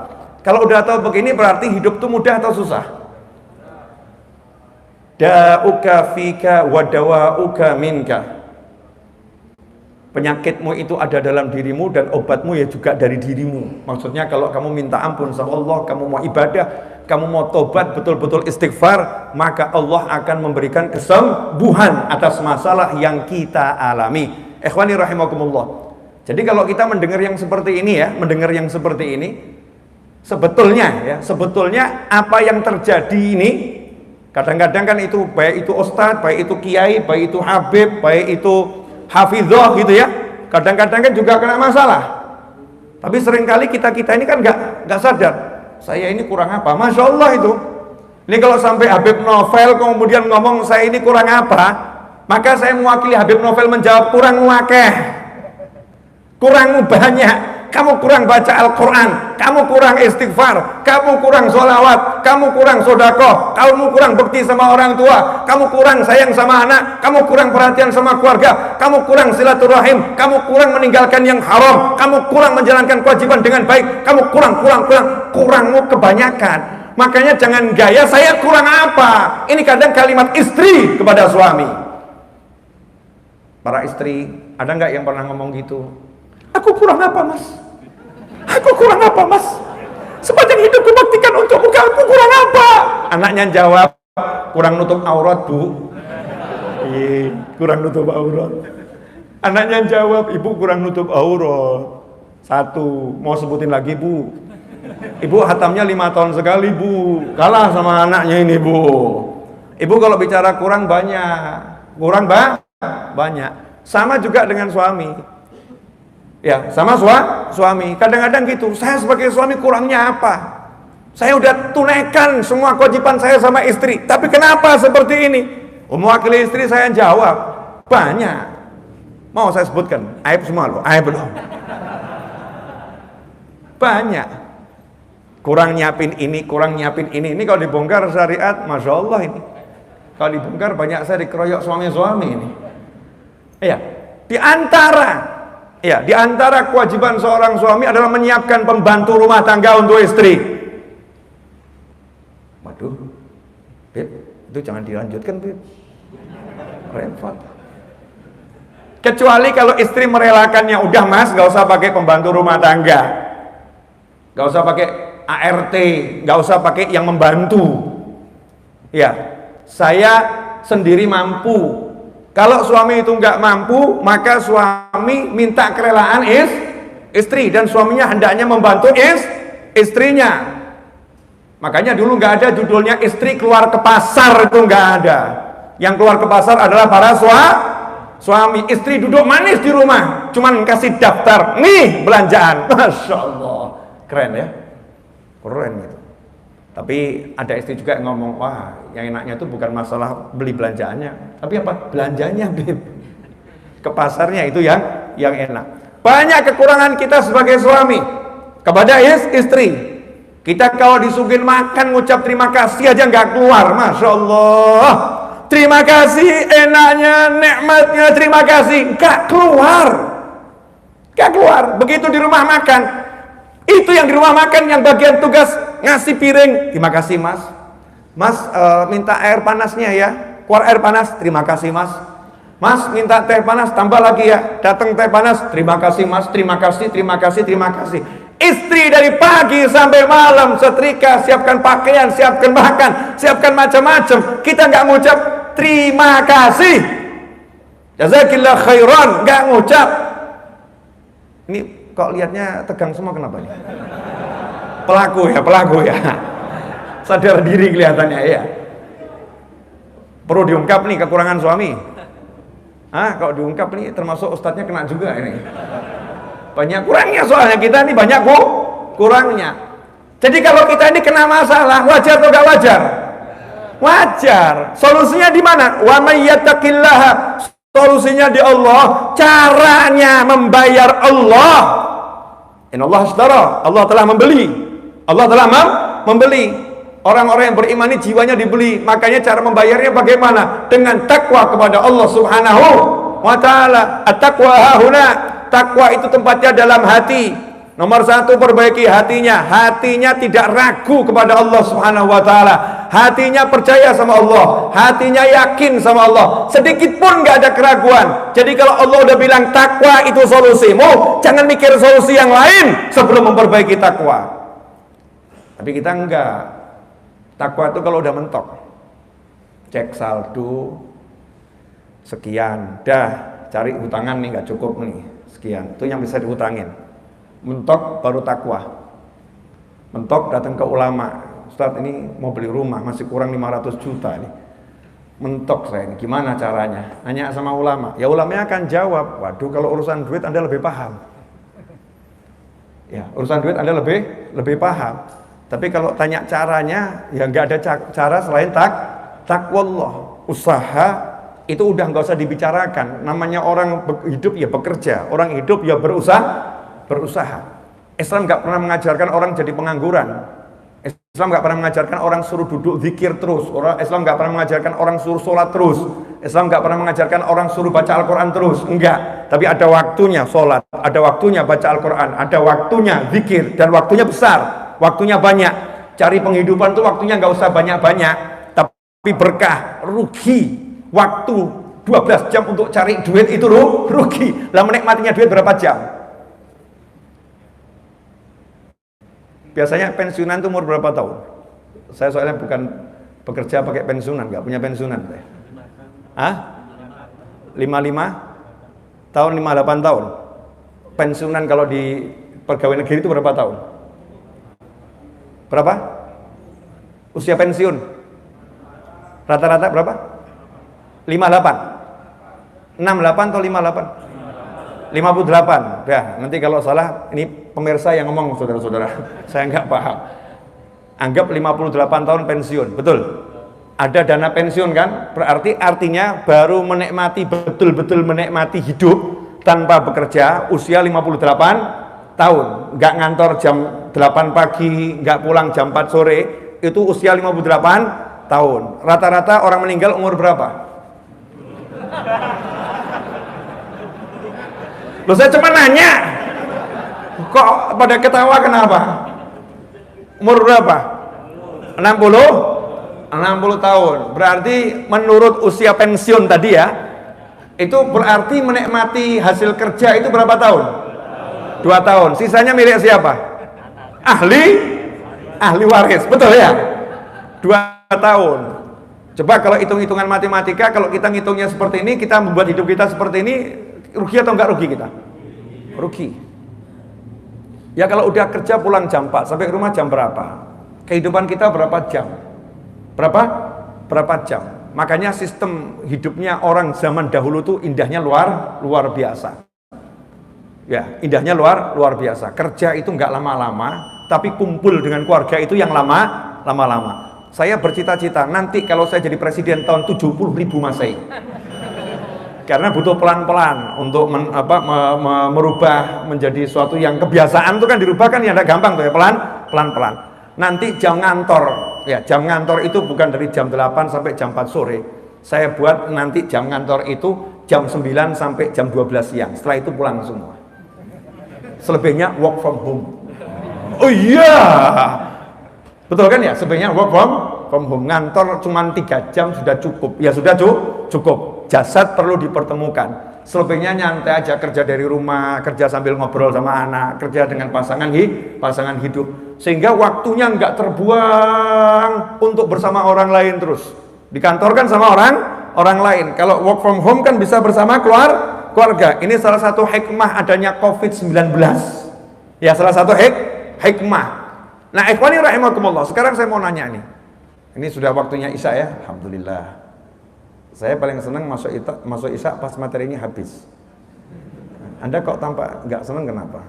Kalau udah tahu begini berarti hidup itu mudah atau susah? Da'uka fika wa dawa'uka minka. Penyakitmu itu ada dalam dirimu dan obatmu ya juga dari dirimu. Maksudnya kalau kamu minta ampun sama Allah, kamu mau ibadah, kamu mau tobat, betul-betul istighfar, maka Allah akan memberikan kesembuhan atas masalah yang kita alami. Ikhwani rahimakumullah. Jadi kalau kita mendengar yang seperti ini ya, sebetulnya apa yang terjadi ini, kadang-kadang kan itu, baik itu ustadz, baik itu kiai, baik itu habib, baik itu hafidhoh gitu ya, kadang-kadang kan juga kena masalah. Tapi seringkali kita ini kan nggak sadar, saya ini kurang apa. Masya Allah itu. Ini kalau sampai Habib Novel kemudian ngomong saya ini kurang apa, maka saya mewakili Habib Novel menjawab kurang wakeh, kurang banyak. Kamu kurang baca Al-Quran, kamu kurang istighfar, kamu kurang sholawat, kamu kurang sodakoh, kamu kurang bekti sama orang tua, kamu kurang sayang sama anak, kamu kurang perhatian sama keluarga, kamu kurang silaturahim, kamu kurang meninggalkan yang haram, kamu kurang menjalankan kewajiban dengan baik, kamu kurangmu kebanyakan. Makanya jangan gaya saya kurang apa. Ini kadang kalimat istri kepada suami. Para istri, ada nggak yang pernah ngomong gitu? Aku kurang apa mas? Aku kurang apa mas? Sepanjang hidupku baktikan untukmu, aku kurang apa? Anaknya jawab, kurang nutup aurat bu. Kurang nutup aurat. Anaknya jawab, ibu kurang nutup aurat. Satu, mau sebutin lagi bu. Ibu hatamnya 5 tahun sekali bu. Kalah sama anaknya ini bu. Ibu kalau bicara kurang banyak, banyak. Sama juga dengan suami. Ya, sama suami. Kadang-kadang gitu, saya sebagai suami kurangnya apa? Saya udah tunaikan semua kewajiban saya sama istri, tapi kenapa seperti ini? Mewakili istri saya jawab, banyak. Mau saya sebutkan, aib semua loh, aib belum. Banyak. Kurang nyiapin ini. Ini kalau dibongkar syariat, Masya Allah ini. Kalau dibongkar banyak saya dikeroyok suami-suami ini. Iya, di antara kewajiban seorang suami adalah menyiapkan pembantu rumah tangga untuk istri. Waduh, Beb, itu jangan dilanjutkan, Beb. Repot. Kecuali kalau istri merelakannya, udah mas, gak usah pakai pembantu rumah tangga, gak usah pakai ART, gak usah pakai yang membantu. Ya, saya sendiri mampu. Kalau suami itu nggak mampu, maka suami minta kerelaan istri, dan suaminya hendaknya membantu istrinya. Makanya dulu nggak ada judulnya istri keluar ke pasar, itu nggak ada. Yang keluar ke pasar adalah para suami. Istri duduk manis di rumah, cuman kasih daftar, nih belanjaan. Masya Allah, keren ya, keren gitu. Tapi ada istri juga yang ngomong, wah yang enaknya itu bukan masalah beli belanjaannya, tapi apa? Belanjanya, Beb. Ke pasarnya itu yang enak. Banyak kekurangan kita sebagai suami kepada istri. Kita kalau disuguhin makan, ngucap terima kasih aja nggak keluar. Masya Allah, terima kasih, enaknya, nikmatnya, terima kasih, nggak keluar. Begitu di rumah makan, itu yang di rumah makan yang bagian tugas ngasih piring, terima kasih mas. Mas minta air panasnya ya, keluar air panas, terima kasih mas. Mas minta teh panas, tambah lagi ya, datang teh panas, terima kasih mas, terima kasih. Istri dari pagi sampai malam setrika, siapkan pakaian, siapkan makan, siapkan macam-macam. Kita nggak ngucap terima kasih, jazakillah khairan, nggak ngucap. Ini kok lihatnya tegang semua, kenapa nih? Pelaku ya. Sadar diri kelihatannya ya. Perlu diungkap nih kekurangan suami. Kalau diungkap nih termasuk ustadznya kena juga ini. Banyak kurangnya, soalnya kita ini banyak kurangnya. Jadi kalau kita ini kena masalah, wajar atau gak wajar? Wajar. Solusinya di mana? Wa may yattaqillaha. Solusinya di Allah. Caranya membayar Allah. Innallaha ashtara. Allah telah membeli. Allah telah membeli. Orang-orang yang beriman ini jiwanya dibeli. Makanya cara membayarnya bagaimana? Dengan takwa kepada Allah Subhanahu wa ta'ala. At-taqwa hahuna. Takwa itu tempatnya dalam hati. Nomor satu, perbaiki hatinya. Hatinya tidak ragu kepada Allah Subhanahu wa ta'ala. Hatinya percaya sama Allah. Hatinya yakin sama Allah. Sedikit pun gak ada keraguan. Jadi kalau Allah udah bilang takwa itu solusimu, jangan mikir solusi yang lain sebelum memperbaiki takwa. Tapi kita enggak. Takwa itu kalau udah mentok, cek saldo sekian, dah cari hutangan nih, gak cukup nih, sekian, itu yang bisa dihutangin. Mentok baru takwa. Mentok datang ke ulama, Ustadz ini mau beli rumah masih kurang 500 juta nih. Mentok saya ini, gimana caranya? Nanya sama ulama. Ya ulamanya akan jawab, waduh kalau urusan duit Anda lebih paham. Ya, urusan duit Anda lebih paham. Tapi kalau tanya caranya, ya nggak ada cara selain takwallah. Usaha itu udah nggak usah dibicarakan. Namanya orang hidup ya bekerja, orang hidup ya berusaha. Islam nggak pernah mengajarkan orang jadi pengangguran. Islam nggak pernah mengajarkan orang suruh duduk zikir terus. Islam nggak pernah mengajarkan orang suruh sholat terus. Islam nggak pernah mengajarkan orang suruh baca Al-Quran terus. Enggak. Tapi ada waktunya sholat, ada waktunya baca Al-Quran, ada waktunya zikir, dan waktunya besar, waktunya banyak. Cari penghidupan itu waktunya nggak usah banyak-banyak, tapi berkah. Rugi waktu 12 jam untuk cari duit itu rugi. Lah menikmatinya duit berapa jam? Biasanya pensiunan itu umur berapa tahun? Saya soalnya bukan bekerja pakai pensiunan, nggak punya pensiunan. 55 tahun, 58 tahun. Pensiunan kalau di pegawai negeri itu berapa tahun? Berapa? Usia pensiun? Rata-rata berapa? 58. 68 atau 58? 58. Ya, nanti kalau salah ini pemirsa yang ngomong, saudara-saudara. Saya nggak paham. Anggap 58 tahun pensiun, betul? Ada dana pensiun kan? Berarti artinya baru menikmati, betul-betul menikmati hidup tanpa bekerja usia 58 tahun. Nggak ngantor jam 8 pagi, nggak pulang jam 4 sore, itu usia 58 tahun. Rata-rata orang meninggal umur berapa? Loh, saya cuma nanya. Kok pada ketawa kenapa? Umur berapa? 60 tahun. Berarti menurut usia pensiun tadi ya, itu berarti menikmati hasil kerja itu berapa tahun? 2 tahun. Sisanya milik siapa? Ahli waris. Betul ya? 2 tahun. Coba kalau hitung-hitungan matematika, kalau kita ngitungnya seperti ini, kita membuat hidup kita seperti ini, rugi atau enggak rugi kita? Rugi. Ya kalau udah kerja pulang jam 4, sampai ke rumah jam berapa? Kehidupan kita berapa jam? Berapa jam? Makanya sistem hidupnya orang zaman dahulu tuh indahnya luar biasa. Ya, indahnya luar biasa. Kerja itu enggak lama-lama, tapi kumpul dengan keluarga itu yang lama-lama. Saya bercita-cita nanti kalau saya jadi presiden tahun 70.000 Masehi. Karena butuh pelan-pelan untuk merubah menjadi suatu yang kebiasaan itu kan dirubah kan ya tidak gampang tuh ya, pelan-pelan. Nanti jam ngantor, ya jam ngantor itu bukan dari jam 8 sampai jam 4 sore. Saya buat nanti jam ngantor itu jam 9 sampai jam 12 siang. Setelah itu pulang semua. Selebihnya work from home. Oh iya. Betul kan ya? Sebenarnya work from home. Ngantor cuma 3 jam sudah cukup. Ya sudah cukup. Jasad perlu dipertemukan. Selebihnya nyantai aja, kerja dari rumah, kerja sambil ngobrol sama anak, kerja dengan pasangan hidup. Sehingga waktunya nggak terbuang untuk bersama orang lain terus. Di kantor kan sama orang lain. Kalau work from home kan bisa bersama keluarga. Ini salah satu hikmah adanya COVID-19. Ya, salah satu hikmah. Nah, ikhwani rahimakumullah, sekarang saya mau nanya nih. Ini sudah waktunya Isya ya, alhamdulillah. Saya paling senang masuk Isya pas materi ini habis. Anda kok tampak nggak senang, kenapa?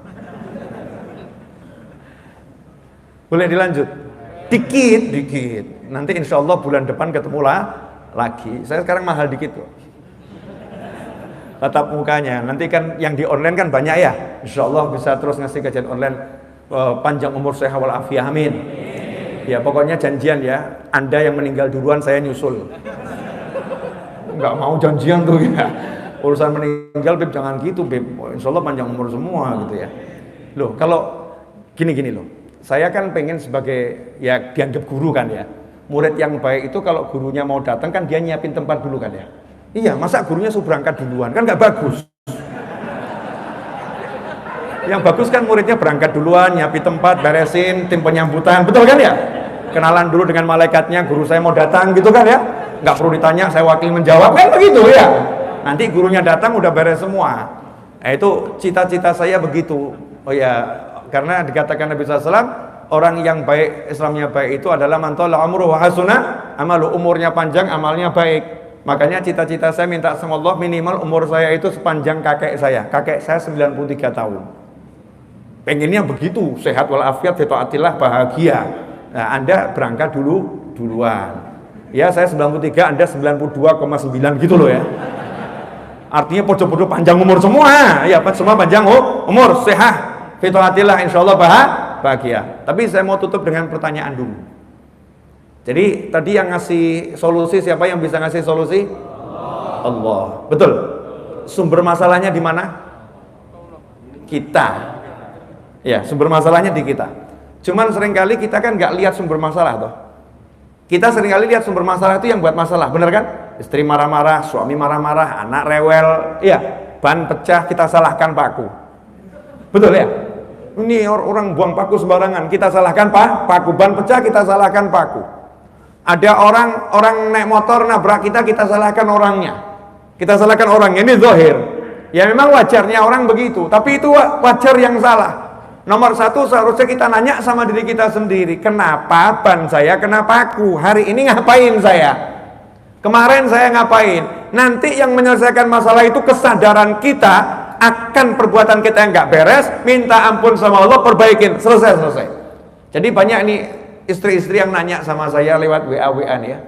Boleh dilanjut? Dikit. Nanti insya Allah bulan depan ketemu lagi. Saya sekarang mahal dikit kok. Tatap mukanya. Nanti kan yang di online kan banyak ya. Insya Allah bisa terus ngasih kajian online. Panjang umur sehat walafiat. Amin. Ya pokoknya janjian ya. Anda yang meninggal duluan saya nyusul. Nggak mau janjian tuh ya. Urusan meninggal Beb jangan gitu Beb. Insya Allah panjang umur semua gitu ya. Loh kalau gini loh. Saya kan pengen sebagai ya dianggap guru kan ya. Murid yang baik itu kalau gurunya mau datang kan dia nyiapin tempat dulu kan ya. Iya, masa gurunya suruh berangkat duluan kan nggak bagus. Yang bagus kan muridnya berangkat duluan, nyiapin tempat, beresin, tim penyambutan, betul kan ya? Kenalan dulu dengan malaikatnya, guru saya mau datang gitu kan ya? Nggak perlu ditanya, saya wakil menjawab kan begitu ya? Nanti gurunya datang udah beres semua. Nah, itu cita-cita saya begitu. Oh ya. Karena dikatakan Nabi SAW, orang yang baik, Islamnya baik itu adalah man tala umruhu wa hasuna amalu, umurnya panjang, amalnya baik. Makanya cita-cita saya minta sama Allah minimal umur saya itu sepanjang kakek saya. Kakek saya 93 tahun. Pengennya begitu, sehat walafiat, fitaatillah, bahagia. Nah, Anda berangkat duluan. Ya, saya 93, Anda 92,9 gitu loh ya. Artinya podo-podo panjang umur semua. Ya, semua panjang umur, sehat. Fitaatillah insyaallah bahagia. Tapi saya mau tutup dengan pertanyaan dulu. Jadi tadi yang ngasih solusi siapa yang bisa ngasih solusi? Allah. Betul. Sumber masalahnya di mana? Kita. Ya, sumber masalahnya di kita. Cuman seringkali kita kan nggak lihat sumber masalah toh. Kita seringkali lihat sumber masalah itu yang buat masalah, benar kan? Istri marah-marah, suami marah-marah, anak rewel, iya, ban pecah kita salahkan paku. Betul ya? Ini orang buang paku sembarangan, kita salahkan paku, ban pecah kita salahkan paku. Ada orang naik motor nabrak kita salahkan orangnya. Kita salahkan orangnya, ini zahir. Ya memang wajarnya orang begitu, tapi itu wajar yang salah. Nomor satu seharusnya kita nanya sama diri kita sendiri, kenapa ban saya kena paku? Hari ini ngapain saya? Kemarin saya ngapain? Nanti yang menyelesaikan masalah itu kesadaran kita akan perbuatan kita yang nggak beres, minta ampun sama Allah, perbaikin, selesai. Jadi banyak nih istri-istri yang nanya sama saya lewat WA nih ya,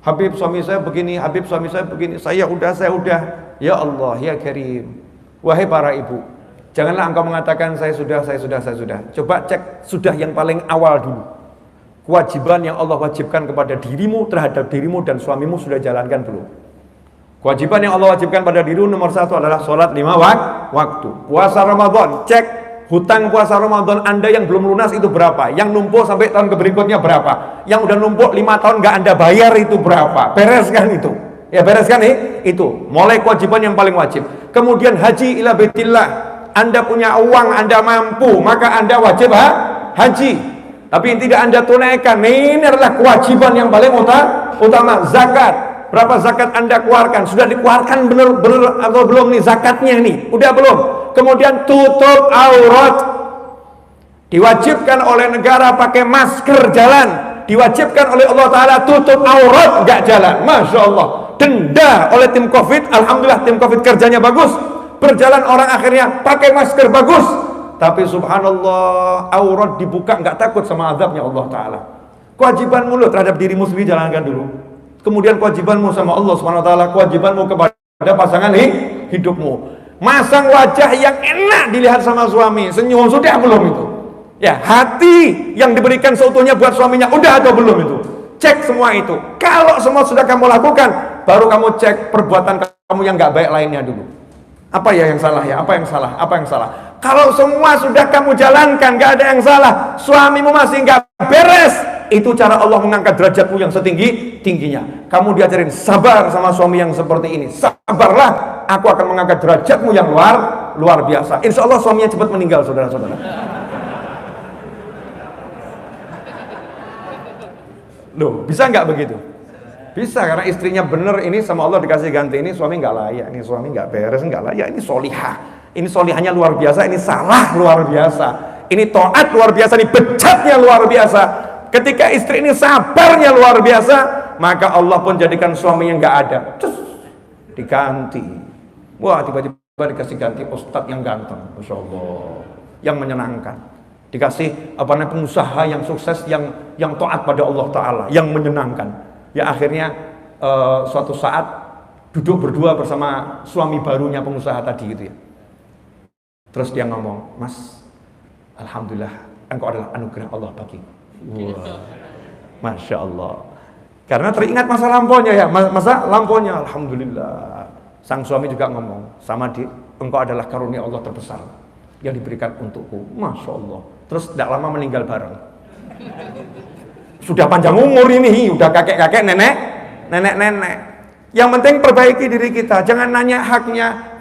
Habib suami saya begini, Habib suami saya begini, saya udah. Ya Allah, ya Karim, wahai para ibu, janganlah engkau mengatakan saya sudah. Coba cek sudah yang paling awal dulu. Kewajiban yang Allah wajibkan kepada dirimu terhadap dirimu dan suamimu sudah jalankan belum? Kewajiban yang Allah wajibkan pada diri nomor satu adalah sholat 5 waktu. Puasa Ramadan, cek hutang puasa Ramadan Anda yang belum lunas itu berapa? Yang numpuk sampai tahun berikutnya berapa? Yang udah numpuk 5 tahun nggak Anda bayar itu berapa? Bereskan itu. Ya bereskan itu. Mulai kewajiban yang paling wajib. Kemudian haji ila baitillah. Anda punya uang, Anda mampu, maka Anda wajib haji. Tapi yang tidak Anda tunaikan, ini adalah kewajiban yang paling utama. Zakat. Berapa zakat Anda keluarkan? Sudah dikeluarkan benar atau belum nih zakatnya nih? Udah belum? Kemudian tutup aurat. Diwajibkan oleh negara pakai masker jalan. Diwajibkan oleh Allah Ta'ala tutup aurat nggak jalan. Masya Allah. Denda oleh tim Covid. Alhamdulillah tim Covid kerjanya bagus. Berjalan orang akhirnya pakai masker bagus. Tapi subhanallah aurat dibuka nggak takut sama azabnya Allah Ta'ala. Kewajibanmu lo terhadap dirimu sendiri jalankan dulu. Kemudian kewajibanmu sama Allah SWT, kewajibanmu kepada pasangan hidupmu. Masang wajah yang enak dilihat sama suami, senyum sudah belum itu? Ya, hati yang diberikan seutuhnya buat suaminya udah atau belum itu? Cek semua itu. Kalau semua sudah kamu lakukan, baru kamu cek perbuatan kamu yang gak baik lainnya dulu. Apa ya yang salah ya? Apa yang salah? Kalau semua sudah kamu jalankan, gak ada yang salah, suamimu masih gak beres, itu cara Allah mengangkat derajatmu yang setinggi-tingginya. Kamu diajarin sabar sama suami yang seperti ini. Sabarlah, aku akan mengangkat derajatmu yang luar biasa. Insya Allah suaminya cepat meninggal, saudara-saudara. Loh, bisa nggak begitu? Bisa, karena istrinya bener ini sama Allah dikasih ganti, ini suami nggak layak, ini suami nggak beres, nggak layak, ini solihah. Ini solihahnya luar biasa, ini salah luar biasa. Ini taat luar biasa, ini bejatnya luar biasa. Ketika istri ini sabarnya luar biasa, maka Allah pun jadikan suaminya nggak ada. Terus diganti. Wah, tiba-tiba dikasih ganti ustadz yang ganteng, Masya Allah, yang menyenangkan. dikasih pengusaha yang sukses, yang taat pada Allah Ta'ala, yang menyenangkan. Ya akhirnya suatu saat duduk berdua bersama suami barunya pengusaha tadi gitu ya. Terus dia ngomong, "Mas, alhamdulillah engkau adalah anugerah Allah bagiku." Wah, Masya Allah. Karena teringat masa lampaunya ya, masa lampaunya, alhamdulillah. Sang suami juga ngomong, "Sama Dik, engkau adalah karunia Allah terbesar yang diberikan untukku." Masya Allah. Terus tidak lama meninggal bareng. Sudah panjang umur ini, udah kakek-kakek, nenek-nenek. Yang penting perbaiki diri kita. Jangan nanya haknya,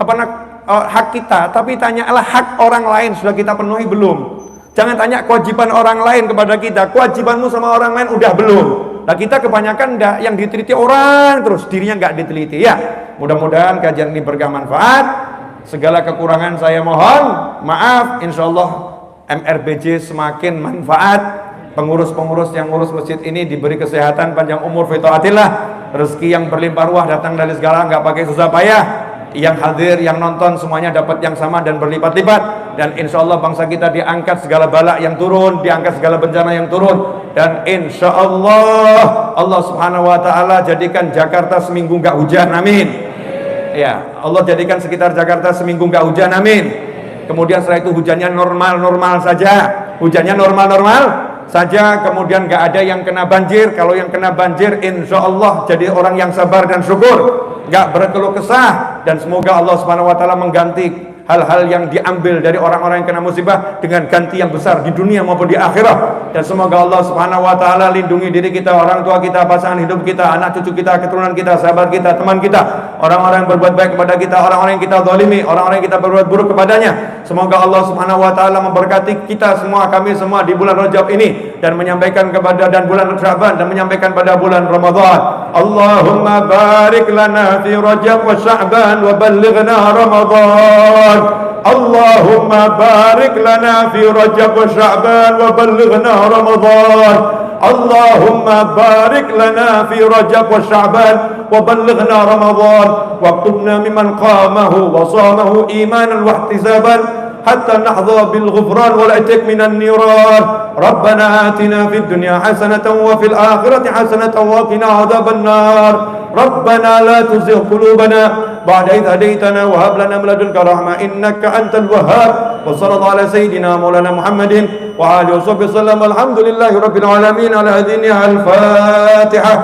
hak kita, tapi tanyalah hak orang lain sudah kita penuhi belum. Jangan tanya kewajiban orang lain kepada kita. Kewajibanmu sama orang lain udah belum. Nah kita kebanyakan yang diteliti orang terus, dirinya nggak diteliti ya. Mudah-mudahan kajian ini berkah manfaat. Segala kekurangan saya mohon maaf. Insya Allah MRBJ semakin manfaat. Pengurus-pengurus yang ngurus masjid ini diberi kesehatan, panjang umur, fitaatillah, rezeki yang berlimpah ruah datang dari segala, nggak pakai susah payah. Yang hadir, yang nonton semuanya dapat yang sama dan berlipat-lipat. Dan insya Allah bangsa kita diangkat segala bala yang turun, diangkat segala bencana yang turun. Dan insya Allah Allah Subhanahu Wa Taala jadikan Jakarta seminggu nggak hujan, amin. Ya, Allah jadikan sekitar Jakarta seminggu nggak hujan, amin. Kemudian setelah itu hujannya normal-normal saja, hujannya normal-normal saja, kemudian nggak ada yang kena banjir. Kalau yang kena banjir, insya Allah jadi orang yang sabar dan syukur, nggak berkeluh kesah, dan semoga Allah Subhanahu Wa Taala mengganti hal-hal yang diambil dari orang-orang yang kena musibah dengan ganti yang besar di dunia maupun di akhirat. Dan semoga Allah Subhanahu Wa Taala lindungi diri kita, orang tua kita, pasangan hidup kita, anak cucu kita, keturunan kita, sahabat kita, teman kita, orang-orang yang berbuat baik kepada kita, orang-orang yang kita zalimi, orang-orang yang kita berbuat buruk kepadanya. Semoga Allah Subhanahu Wa Taala memberkati kita semua, kami semua di bulan Rajab ini, dan menyampaikan kepada, dan bulan Sya'ban, dan menyampaikan pada bulan Ramadan. Allahumma barik lana fi Rajab wa Sya'ban wa ballighna Ramadan. Allahumma barik lana fi Rajab wa Sya'ban wa ballighna Ramadan. Allahumma barik lana fi Rajab wa Sya'ban wa ballighna Ramadan. Waktubna mimman qamahu wa samahu imanan wa ihtisaban حتى نحظى بالغفران والعتق من النيران. ربنا آتنا في الدنيا حسنة وفي الآخرة حسنة وقنا عذاب النار. ربنا لا تزغ قلوبنا بعد إذ هديتنا وهب لنا من لدنك رحمة إنك أنت الوهاب. وصلى الله على سيدنا مولانا محمد وعلى آله وصحبه وسلم. الحمد لله رب العالمين. على هذه الفاتحة.